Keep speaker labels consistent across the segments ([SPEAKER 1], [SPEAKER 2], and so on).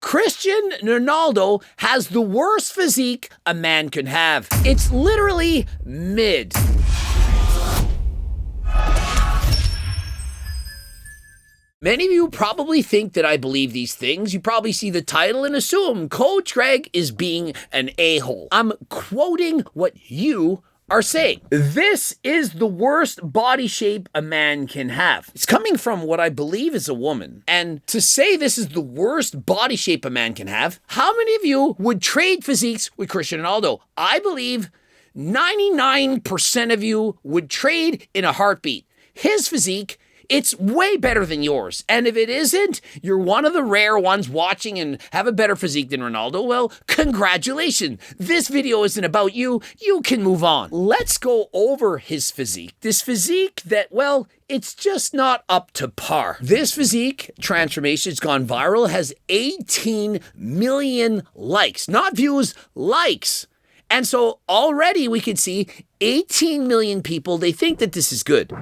[SPEAKER 1] Cristiano Ronaldo has the worst physique a man can have. It's literally mid. Many of you probably think that I believe these things. You probably see the title and assume Coach Greg is being an a-hole. I'm quoting what you are saying. This is the worst body shape a man can have. It's coming from what I believe is a woman. And to say this is the worst body shape a man can have, how many of you would trade physiques with Cristiano Ronaldo? I believe 99% of you would trade in a heartbeat. His physique, it's way better than yours. And if it isn't, you're one of the rare ones watching and have a better physique than Ronaldo. Well, congratulations. This video isn't about you. You can move on. Let's go over his physique. This physique that, well, it's just not up to par. This physique transformation has gone viral, has 18 million likes, not views, likes. And so already we can see 18 million people, they think that this is good.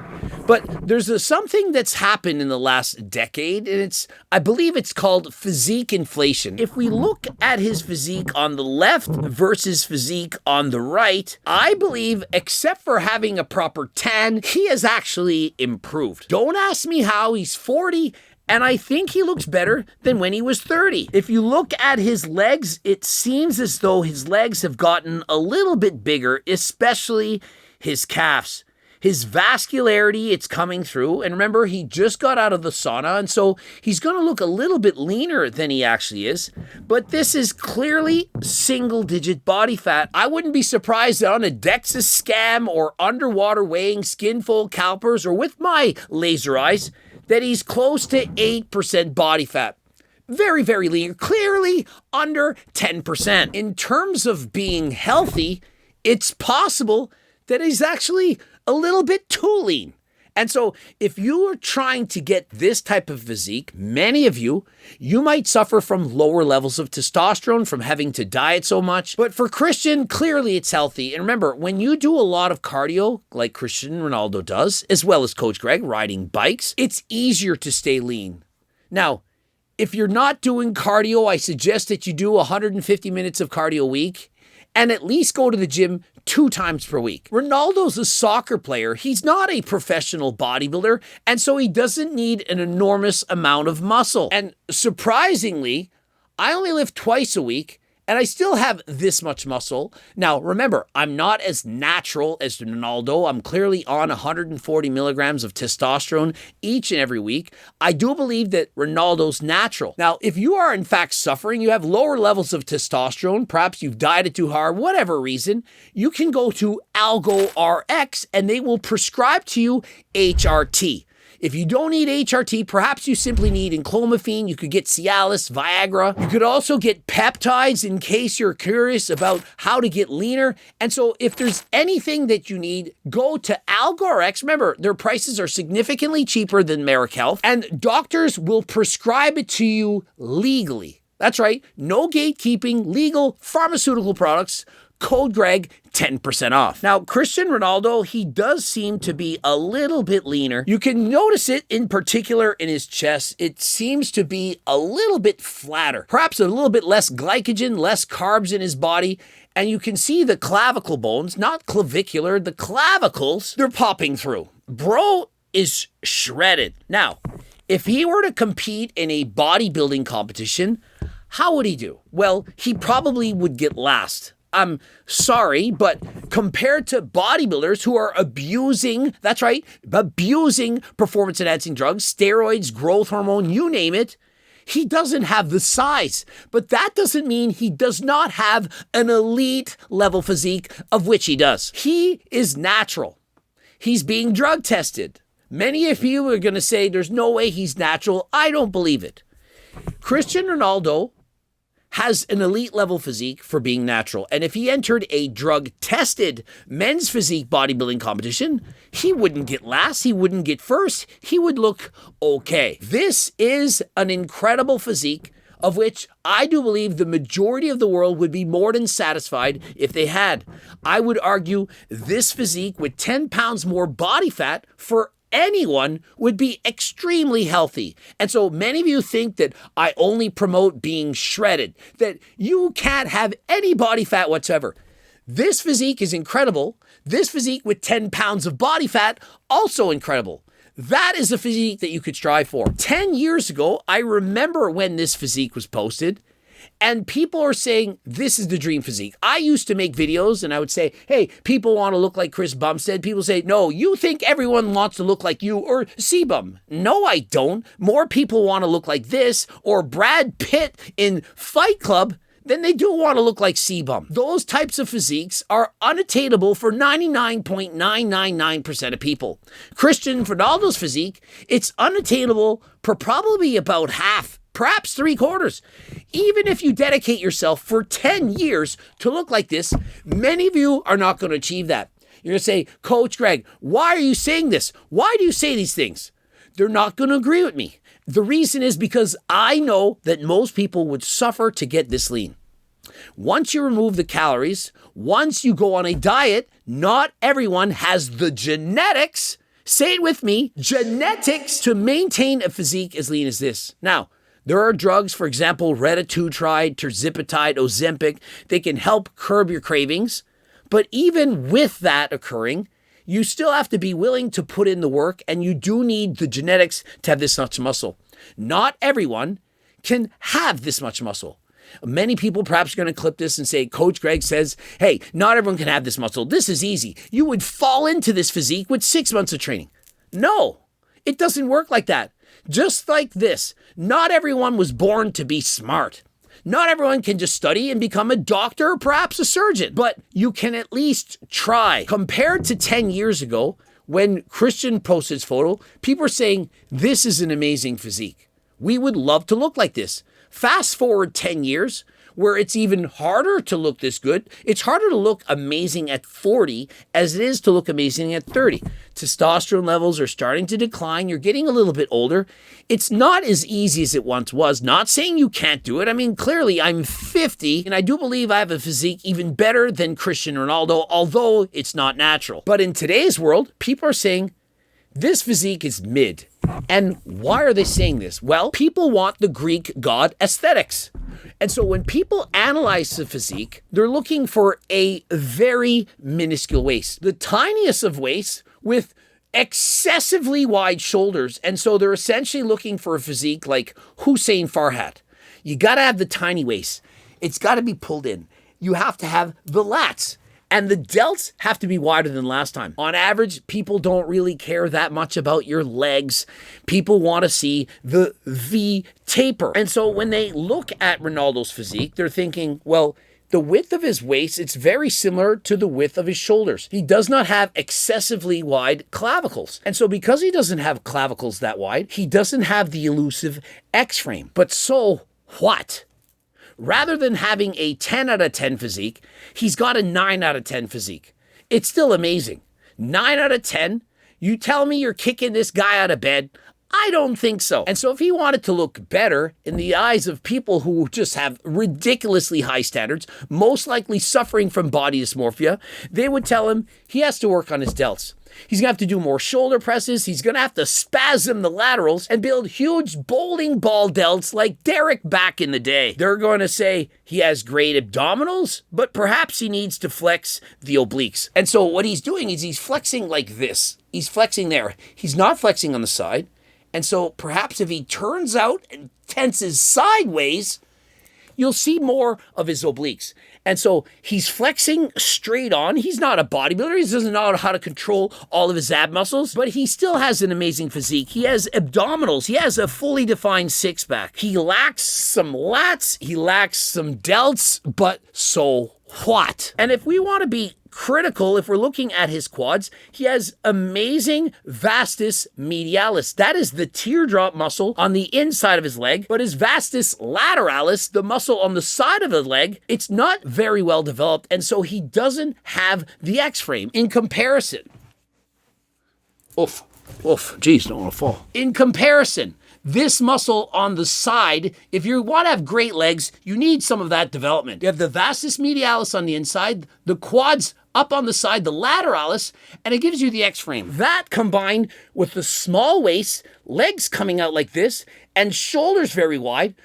[SPEAKER 1] But there's something that's happened in the last decade, and I believe it's called physique inflation. If we look at his physique on the left versus physique on the right, I believe, except for having a proper tan, he has actually improved. Don't ask me how. He's 40. And I think he looks better than when he was 30. If you look at his legs, it seems as though his legs have gotten a little bit bigger, especially his calves. His vascularity, it's coming through. And remember, he just got out of the sauna, and so he's going to look a little bit leaner than he actually is. But this is clearly single-digit body fat. I wouldn't be surprised that on a DEXA scan or underwater weighing, skin fold calipers, or with my laser eyes, that he's close to 8% body fat. Very, very lean, clearly under 10%. In terms of being healthy, it's possible that he's actually a little bit too lean. And so if you are trying to get this type of physique, many of you might suffer from lower levels of testosterone from having to diet so much. But for Christian, clearly it's healthy. And remember, when you do a lot of cardio, like Cristiano Ronaldo does, as well as Coach Greg, riding bikes, it's easier to stay lean. Now, if you're not doing cardio, I suggest that you do 150 minutes of cardio a week and at least go to the gym 2 times per week. Ronaldo's a soccer player. He's not a professional bodybuilder, and so he doesn't need an enormous amount of muscle. And surprisingly, I only lift twice a week, and I still have this much muscle. Now, remember, I'm not as natural as Ronaldo. I'm clearly on 140 milligrams of testosterone each and every week. I do believe that Ronaldo's natural. Now, if you are in fact suffering, you have lower levels of testosterone, perhaps you've dieted too hard, whatever reason, you can go to Algo RX and they will prescribe to you HRT. If you don't need HRT, perhaps you simply need enclomiphene. You could get Cialis, Viagra. You could also get peptides in case you're curious about how to get leaner. And so if there's anything that you need, go to AlgoRx. Remember, their prices are significantly cheaper than Merrick Health, and doctors will prescribe it to you legally. That's right, no gatekeeping, legal pharmaceutical products. Code Greg, 10% off. Now, Cristiano Ronaldo, he does seem to be a little bit leaner. You can notice it in particular in his chest. It seems to be a little bit flatter. Perhaps a little bit less glycogen, less carbs in his body. And you can see the clavicle bones, not clavicular, the clavicles, they're popping through. Bro is shredded. Now, if he were to compete in a bodybuilding competition, how would he do? Well, he probably would get last. I'm sorry, but compared to bodybuilders who are abusing, that's right, abusing performance-enhancing drugs, steroids, growth hormone, you name it, he doesn't have the size. But that doesn't mean he does not have an elite level physique, of which he does. He is natural. He's being drug tested. Many of you are going to say there's no way he's natural. I don't believe it. Cristiano Ronaldo has an elite level physique for being natural. And if he entered a drug-tested men's physique bodybuilding competition, he wouldn't get last, he wouldn't get first, he would look okay. This is an incredible physique of which I do believe the majority of the world would be more than satisfied if they had. I would argue this physique with 10 pounds more body fat for anyone would be extremely healthy. And so many of you think that I only promote being shredded, that you can't have any body fat whatsoever. This physique is incredible. This physique with 10 pounds of body fat, also incredible. That is a physique that you could strive for. 10 years ago, I remember when this physique was posted, and people are saying, this is the dream physique. I used to make videos and I would say, hey, people want to look like Chris Bumstead. People say, no, you think everyone wants to look like you or C-Bum. No, I don't. More people want to look like this or Brad Pitt in Fight Club than they do want to look like C-Bum. Those types of physiques are unattainable for 99.999% of people. Cristiano Ronaldo's physique, it's unattainable for probably about half, perhaps 3/4. Even if you dedicate yourself for 10 years to look like this, many of you are not going to achieve that. You're going to say, Coach Greg, why are you saying this? Why do you say these things? They're not going to agree with me. The reason is because I know that most people would suffer to get this lean. Once you remove the calories, once you go on a diet, not everyone has the genetics, say it with me, genetics to maintain a physique as lean as this. Now, there are drugs, for example, retatrutide, tirzepatide, Ozempic. They can help curb your cravings. But even with that occurring, you still have to be willing to put in the work, and you do need the genetics to have this much muscle. Not everyone can have this much muscle. Many people perhaps are going to clip this and say, Coach Greg says, hey, not everyone can have this muscle. This is easy. You would fall into this physique with 6 months of training. No, it doesn't work like that. Just like this, not everyone was born to be smart. Not everyone can just study and become a doctor or perhaps a surgeon, but you can at least try. Compared to 10 years ago, when Christian posted his photo, people are saying, this is an amazing physique. We would love to look like this. Fast forward 10 years, where it's even harder to look this good. It's harder to look amazing at 40 as it is to look amazing at 30. Testosterone levels are starting to decline. You're getting a little bit older. It's not as easy as it once was. Not saying you can't do it. I mean, clearly I'm 50 and I do believe I have a physique even better than Cristiano Ronaldo, although it's not natural. But in today's world, people are saying this physique is mid. And why are they saying this? Well, people want the Greek god aesthetics. And so when people analyze the physique, they're looking for a very minuscule waist, the tiniest of waists with excessively wide shoulders. And so they're essentially looking for a physique like Hussein Farhat. You got to have the tiny waist. It's got to be pulled in. You have to have the lats. And the delts have to be wider than last time. On average, people don't really care that much about your legs. People want to see the V taper. And so when they look at Ronaldo's physique, they're thinking, well, the width of his waist, it's very similar to the width of his shoulders. He does not have excessively wide clavicles. And so because he doesn't have clavicles that wide, he doesn't have the elusive X-frame. But so what? Rather than having a 10 out of 10 physique, he's got a 9 out of 10 physique. It's still amazing. 9 out of 10? You tell me you're kicking this guy out of bed? I don't think so. And so if he wanted to look better in the eyes of people who just have ridiculously high standards, most likely suffering from body dysmorphia, they would tell him he has to work on his delts. He's going to have to do more shoulder presses. He's going to have to spasm the laterals and build huge bowling ball delts like Derek back in the day. They're going to say he has great abdominals, but perhaps he needs to flex the obliques. And so what he's doing is he's flexing like this. He's flexing there. He's not flexing on the side. And so perhaps if he turns out and tenses sideways, you'll see more of his obliques. And so he's flexing straight on. He's not a bodybuilder. He doesn't know how to control all of his ab muscles, but he still has an amazing physique. He has abdominals. He has a fully defined six-pack. He lacks some lats. He lacks some delts, but so what? And if we want to be critical, if we're looking at his quads, he has amazing vastus medialis. That is the teardrop muscle on the inside of his leg, but his vastus lateralis, the muscle on the side of the leg, it's not very well developed, and so he doesn't have the X-frame. In comparison, geez, don't want to fall. In comparison, this muscle on the side. If you want to have great legs, you need some of that development. You have the vastus medialis on the inside, the quads up on the side, the lateralis, and it gives you the X-frame. That combined with the small waist, legs coming out like this, and shoulders very wide.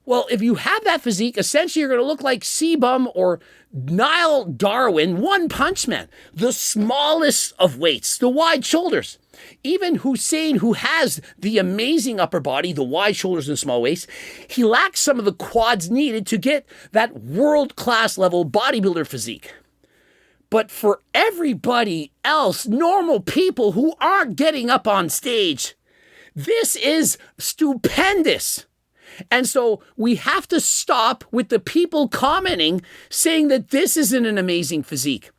[SPEAKER 1] Well, if you have that physique, essentially you're going to look like Sebum or Niall Darwin, One Punch Man. The smallest of weights, the wide shoulders. Even Hussein, who has the amazing upper body, the wide shoulders and small waist, he lacks some of the quads needed to get that world-class level bodybuilder physique. But for everybody else, normal people who aren't getting up on stage, this is stupendous. And so we have to stop with the people commenting saying that this isn't an amazing physique.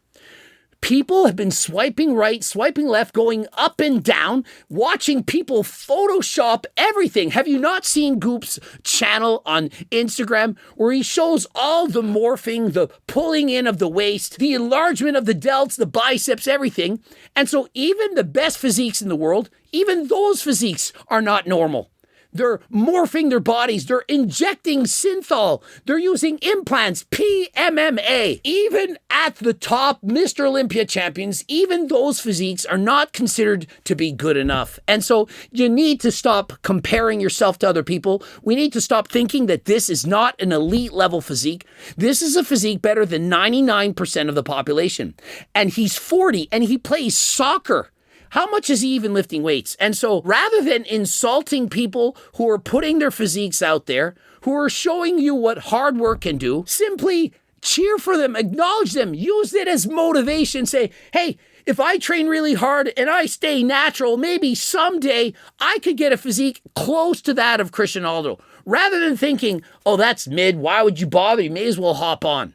[SPEAKER 1] People have been swiping right, swiping left, going up and down, watching people Photoshop everything. Have you not seen Goop's channel on Instagram where he shows all the morphing, the pulling in of the waist, the enlargement of the delts, the biceps, everything? And so even the best physiques in the world, even those physiques are not normal. They're morphing their bodies. They're injecting synthol. They're using implants, PMMA. Even at the top Mr. Olympia champions, even those physiques are not considered to be good enough. And so you need to stop comparing yourself to other people. We need to stop thinking that this is not an elite level physique. This is a physique better than 99% of the population. And he's 40 and he plays soccer. How much is he even lifting weights? And so rather than insulting people who are putting their physiques out there, who are showing you what hard work can do, simply cheer for them, acknowledge them, use it as motivation, say, hey, if I train really hard and I stay natural, maybe someday I could get a physique close to that of Cristiano Ronaldo. Rather than thinking, oh, that's mid, why would you bother? You may as well hop on.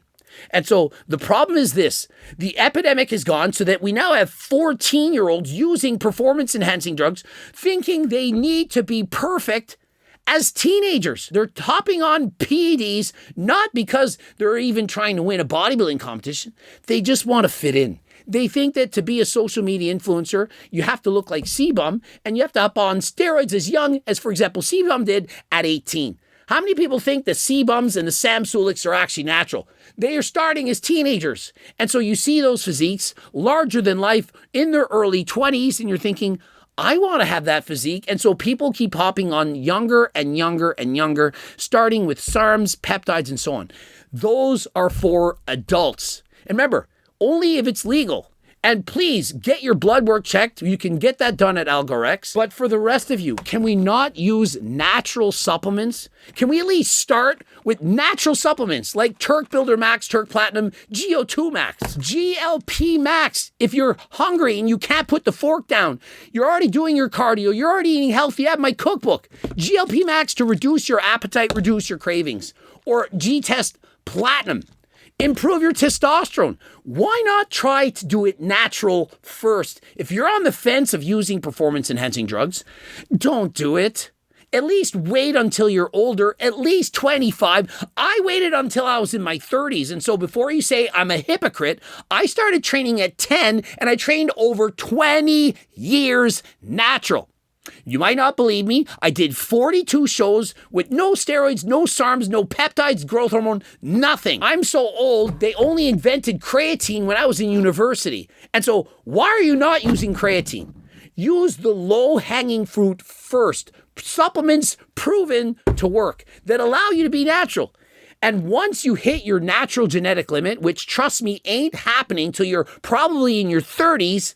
[SPEAKER 1] And so the problem is this, the epidemic has gone so that we now have 14-year-olds using performance-enhancing drugs thinking they need to be perfect as teenagers. They're hopping on PEDs not because they're even trying to win a bodybuilding competition. They just want to fit in. They think that to be a social media influencer, you have to look like Sebum and you have to hop on steroids as young as, for example, Sebum did at 18. How many people think the Sebums and the Sam Suliks are actually natural? They are starting as teenagers. And so you see those physiques larger than life in their early 20s and you're thinking, I want to have that physique. And so people keep hopping on younger and younger and younger, starting with SARMs, peptides, and so on. Those are for adults. And remember, only if it's legal. And please get your blood work checked. You can get that done at Algorex. But for the rest of you, can we not use natural supplements? Can we at least start with natural supplements like Turk Builder Max, Turk Platinum, GO2 Max, GLP Max? If you're hungry and you can't put the fork down, you're already doing your cardio, you're already eating healthy, I have my cookbook. GLP Max to reduce your appetite, reduce your cravings. Or G-Test Platinum. Improve your testosterone. Why not try to do it natural first? If you're on the fence of using performance-enhancing drugs, don't do it. At least wait until you're older, at least 25. I waited until I was in my 30s. And so before you say I'm a hypocrite, I started training at 10 and I trained over 20 years natural. You might not believe me. I did 42 shows with no steroids, no SARMs, no peptides, growth hormone, nothing. I'm so old, they only invented creatine when I was in university. And so why are you not using creatine? Use the low-hanging fruit first. Supplements proven to work that allow you to be natural. And once you hit your natural genetic limit, which trust me, ain't happening till you're probably in your 30s,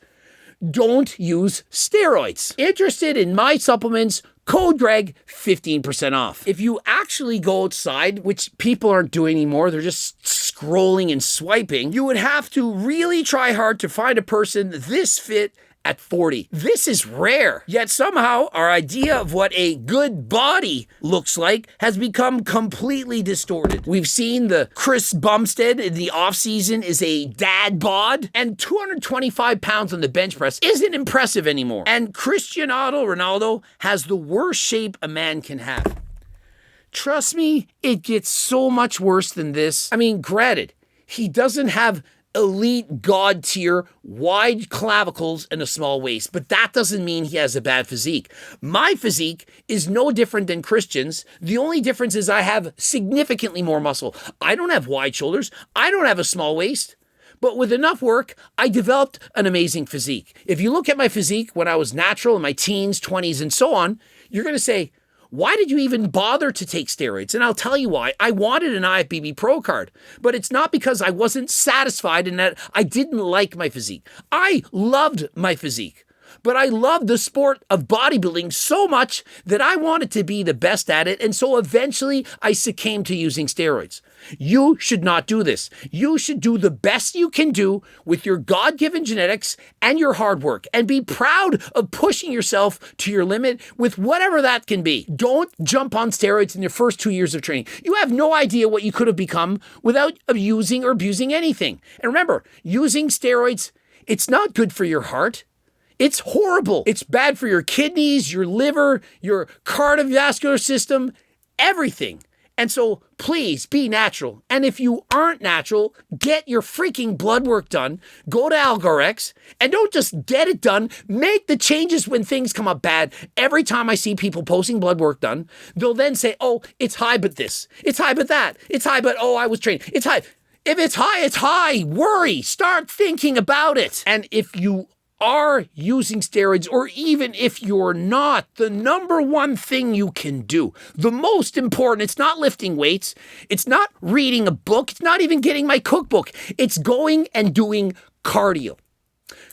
[SPEAKER 1] don't use steroids. Interested in my supplements? Code Greg, 15% off. If you actually go outside, which people aren't doing anymore, they're just scrolling and swiping, you would have to really try hard to find a person this fit at 40. This is rare. Yet somehow our idea of what a good body looks like has become completely distorted. We've seen the Chris Bumstead in the offseason is a dad bod, and 225 pounds on the bench press isn't impressive anymore. And Cristiano Ronaldo has the worst shape a man can have. Trust me, it gets so much worse than this. I mean, granted, he doesn't have elite god tier, wide clavicles, and a small waist. But that doesn't mean he has a bad physique. My physique is no different than Christian's. The only difference is I have significantly more muscle. I don't have wide shoulders. I don't have a small waist. But with enough work, I developed an amazing physique. If you look at my physique when I was natural in my teens, 20s, and so on, you're going to say, why did you even bother to take steroids? And I'll tell you why. I wanted an IFBB Pro card, but it's not because I wasn't satisfied and that I didn't like my physique. I loved my physique, but I loved the sport of bodybuilding so much that I wanted to be the best at it, and so eventually I succumbed to using steroids. You should not do this. You should do the best you can do with your God-given genetics and your hard work, and be proud of pushing yourself to your limit with whatever that can be. Don't jump on steroids in your first 2 years of training. You have no idea what you could have become without using or abusing anything. And remember, using steroids, it's not good for your heart. It's horrible. It's bad for your kidneys, your liver, your cardiovascular system, everything. And so please be natural. And if you aren't natural, get your freaking blood work done. Go to Algorex and don't just get it done. Make the changes when things come up bad. Every time I see people posting blood work done, they'll then say, oh, it's high but this. It's high but that. It's high but, oh, I was trained. It's high. If it's high, it's high. Worry. Start thinking about it. And if you are using steroids, or even if you're not, the number one thing you can do, the most important, it's not lifting weights, it's not reading a book, it's not even getting my cookbook, it's going and doing cardio.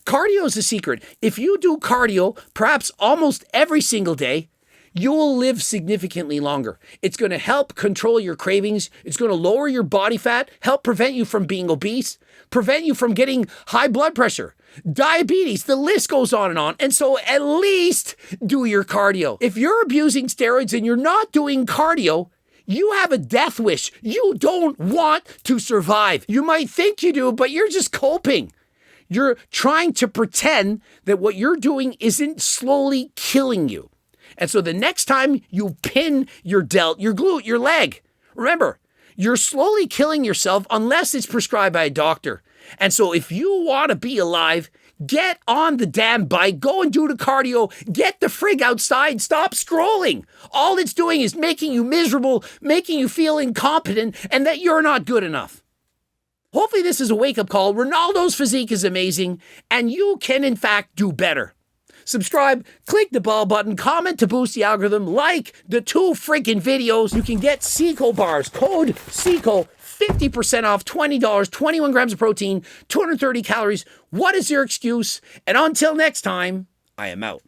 [SPEAKER 1] Cardio is the secret. If you do cardio, perhaps almost every single day, you will live significantly longer. It's going to help control your cravings. It's going to lower your body fat, help prevent you from being obese, prevent you from getting high blood pressure, diabetes, the list goes on. And so at least do your cardio. If you're abusing steroids and you're not doing cardio, you have a death wish. You don't want to survive. You might think you do, but you're just coping. You're trying to pretend that what you're doing isn't slowly killing you. And so the next time you pin your delt, your glute, your leg, remember, you're slowly killing yourself unless it's prescribed by a doctor. And so if you want to be alive, get on the damn bike, go and do the cardio, get the frig outside, stop scrolling. All it's doing is making you miserable, making you feel incompetent, and that you're not good enough. Hopefully this is a wake-up call. Ronaldo's physique is amazing, and you can in fact do better. Subscribe, click the bell button, comment to boost the algorithm, like the 2 freaking videos. You can get Seco bars, code Seco, 50% off, $20, 21 grams of protein, 230 calories. What is your excuse? And until next time, I am out.